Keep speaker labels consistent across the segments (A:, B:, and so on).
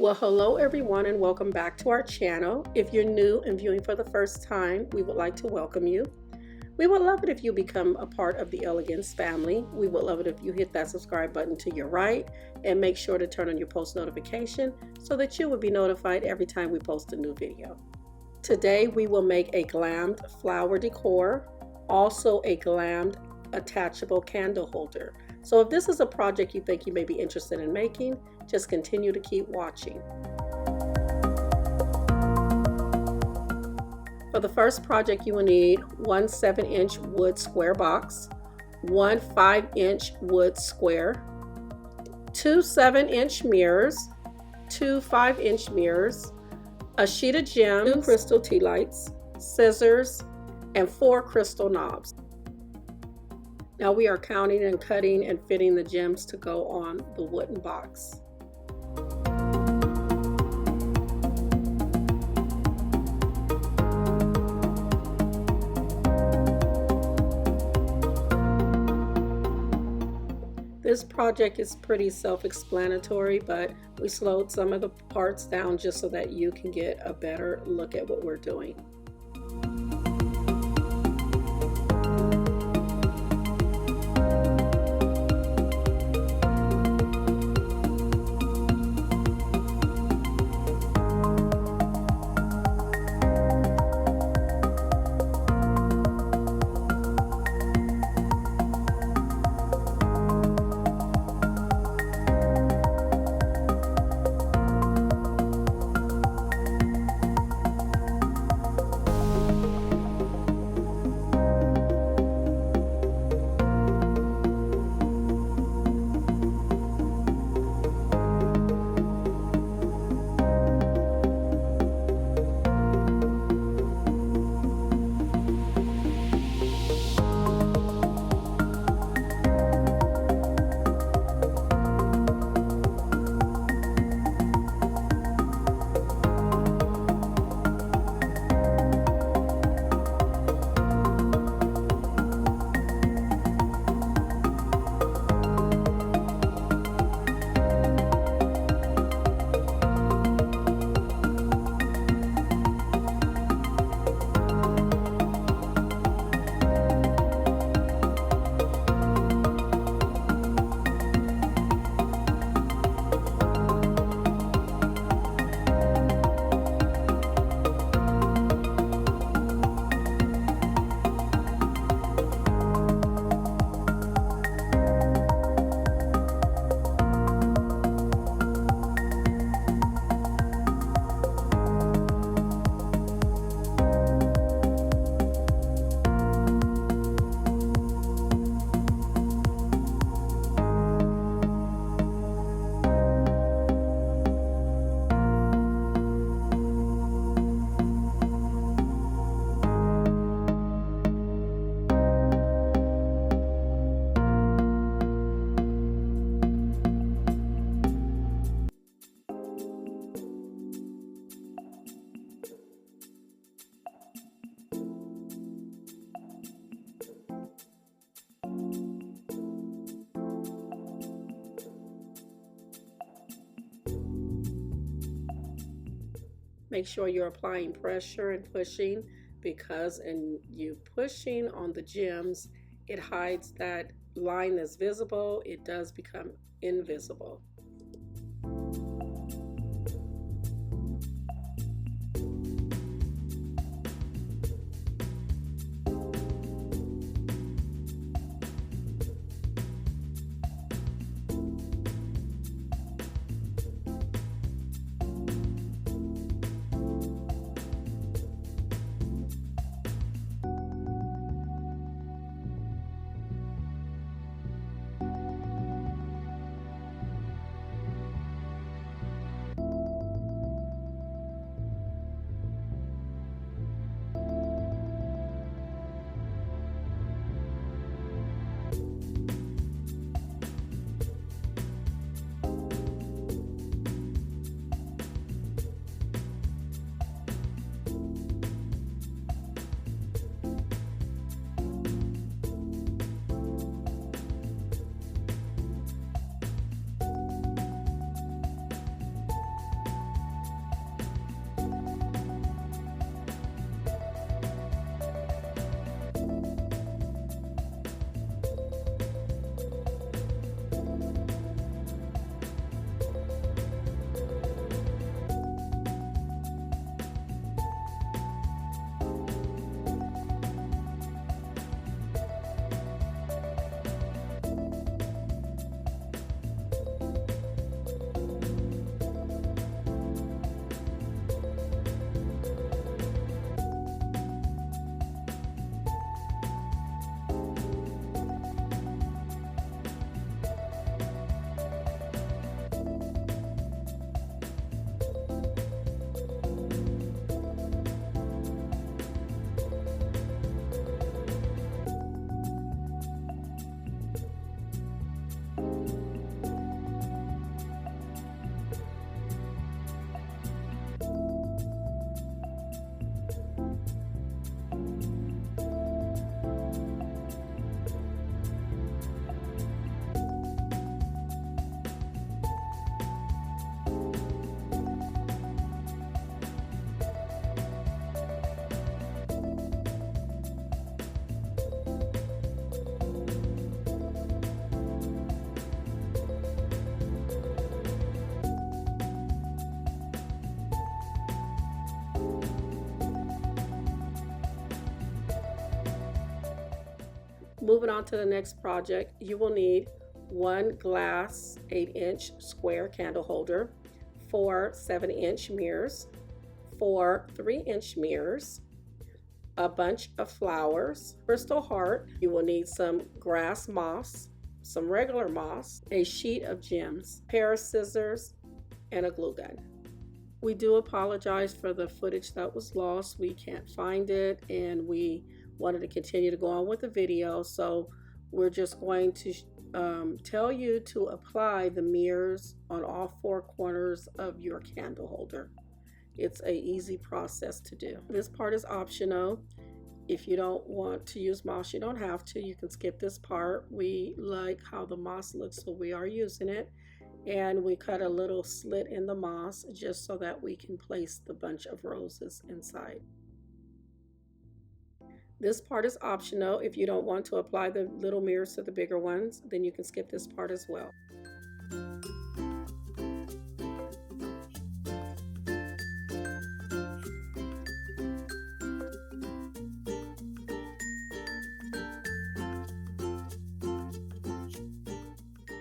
A: Well, hello everyone and welcome back to our channel. If you're new and viewing for the first time, we would like to welcome you. We would love it if you become a part of the Elegance family. We would love it if you hit that subscribe button to your right and make sure to turn on your post notification so that you will be notified every time we post a new video. Today we will make a glammed flower decor, also a glammed attachable candle holder. So if this is a project you think you may be interested in making, just continue to keep watching. For the first project, you will need one 7-inch wood square box, one 5-inch wood square, two 7-inch mirrors, two 5-inch mirrors, a sheet of gems, two crystal tea lights, scissors, and 4 crystal knobs. Now we are counting and cutting and fitting the gems to go on the wooden box. This project is pretty self-explanatory, but we slowed some of the parts down just so that you can get a better look at what we're doing. Make sure you're applying pressure and pushing, because in you pushing on the gems, it hides that line that's visible. It does become invisible. Moving on to the next project, you will need one glass 8-inch square candle holder, 4 7-inch mirrors, 4 3-inch mirrors, a bunch of flowers, crystal heart. You will need some grass moss, some regular moss, a sheet of gems, a pair of scissors, and a glue gun. We do apologize for the footage that was lost. We can't find it, and we wanted to continue to go on with the video, so we're just going to tell you to apply the mirrors on all 4 corners of your candle holder. It's an easy process to do. This part is optional. If you don't want to use moss, you don't have to. You can skip this part. We like how the moss looks, so we are using it. And we cut a little slit in the moss just so that we can place the bunch of roses inside. This part is optional. If you don't want to apply the little mirrors to the bigger ones, then you can skip this part as well.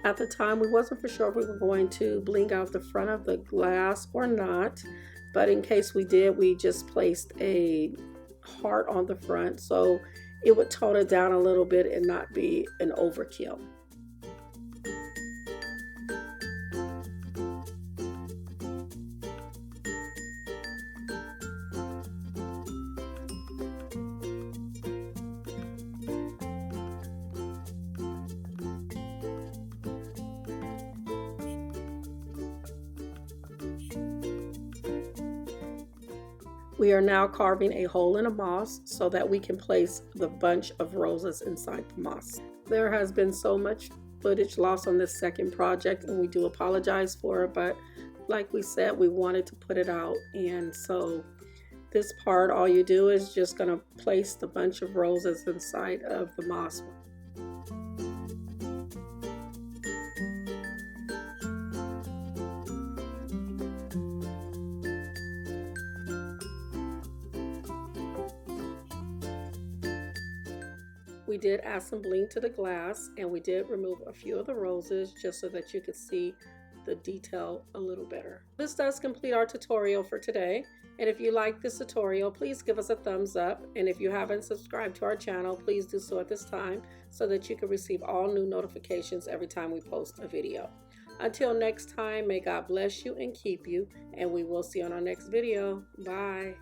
A: At the time, we wasn't for sure if we were going to bling out the front of the glass or not, but in case we did, we just placed a heart on the front so it would tone it down a little bit and not be an overkill. We are now carving a hole in a moss so that we can place the bunch of roses inside the moss. There has been so much footage lost on this second project, and we do apologize for it, but like we said, we wanted to put it out. And so this part, all you do is just going to place the bunch of roses inside of the moss. We did add some bling to the glass, and we did remove a few of the roses just so that you could see the detail a little better. This does complete our tutorial for today. And if you like this tutorial, please give us a thumbs up. And if you haven't subscribed to our channel, please do so at this time so that you can receive all new notifications every time we post a video. Until next time, may God bless you and keep you, and we will see you on our next video. Bye.